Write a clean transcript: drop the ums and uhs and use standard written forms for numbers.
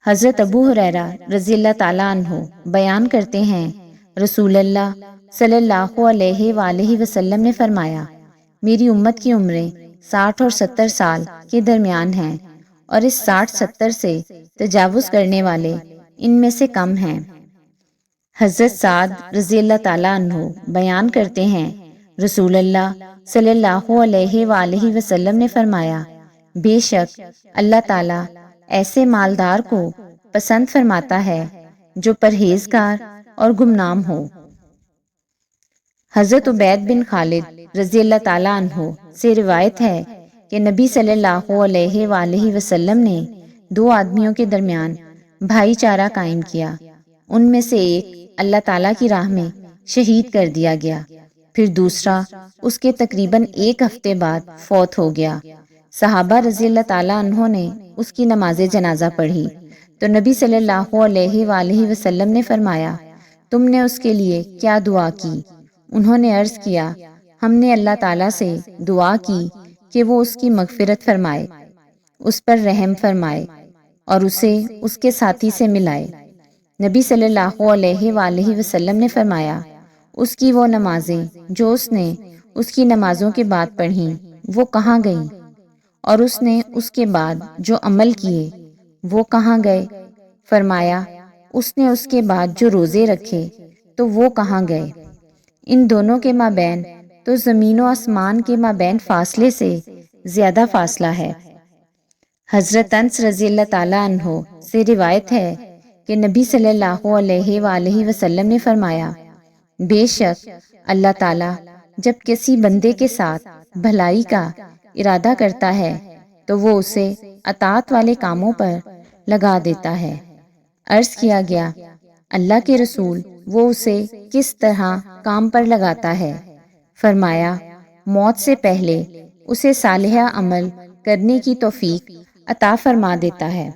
حضرت ابو ہریرہ رضی اللہ تعالیٰ عنہ بیان کرتے ہیں، رسول اللہ صلی اللہ علیہ وآلہ وسلم نے فرمایا، میری امت کی عمریں 60 اور 70 سال کے درمیان ہیں، اور اس 60-70 سے تجاوز کرنے والے ان میں سے کم ہیں۔ حضرت سعد رضی اللہ تعالیٰ عنہ بیان کرتے ہیں، رسول اللہ صلی اللہ علیہ وآلہ وسلم نے فرمایا، بے شک اللہ تعالیٰ ایسے مالدار کو پسند فرماتا ہے جو پرہیزگار اور گمنام ہو۔ حضرت عبید بن خالد رضی اللہ تعالیٰ عنہ سے روایت ہے کہ نبی صلی اللہ علیہ وآلہ وسلم نے 2 آدمیوں کے درمیان بھائی چارہ قائم کیا۔ ان میں سے ایک اللہ تعالیٰ کی راہ میں شہید کر دیا گیا، پھر دوسرا اس کے تقریباً 1 ہفتے بعد فوت ہو گیا۔ صحابہ رضی اللہ تعالیٰ عنہ نے اس کی نماز جنازہ پڑھی تو نبی صلی اللہ علیہ وآلہ وسلم نے فرمایا، تم نے اس کے لیے کیا دعا کی؟ انہوں نے عرض کیا، ہم نے اللہ تعالیٰ سے دعا کی کہ وہ اس کی مغفرت فرمائے، اس پر رحم فرمائے اور اسے اس کے ساتھی سے ملائے۔ نبی صلی اللہ علیہ وآلہ وسلم نے فرمایا، اس کی وہ نمازیں جو اس نے اس کی نمازوں کے بعد پڑھیں وہ کہاں گئیں؟ اور اس نے اس کے بعد جو عمل کیے وہ کہاں گئے؟ فرمایا، اس نے اس کے بعد جو روزے رکھے تو وہ کہاں گئے؟ ان دونوں کے مابین تو زمین و آسمان کے مابین فاصلے سے زیادہ فاصلہ ہے۔ حضرت انس رضی اللہ تعالیٰ عنہ سے روایت ہے کہ نبی صلی اللہ علیہ وآلہ وسلم نے فرمایا، بے شک اللہ تعالیٰ جب کسی بندے کے ساتھ بھلائی کا ارادہ کرتا ہے تو وہ اسے اطاعت والے کاموں پر لگا دیتا ہے۔ عرض کیا گیا، اللہ کے رسول، وہ اسے کس طرح کام پر لگاتا ہے؟ فرمایا، موت سے پہلے اسے صالحہ عمل کرنے کی توفیق عطا فرما دیتا ہے۔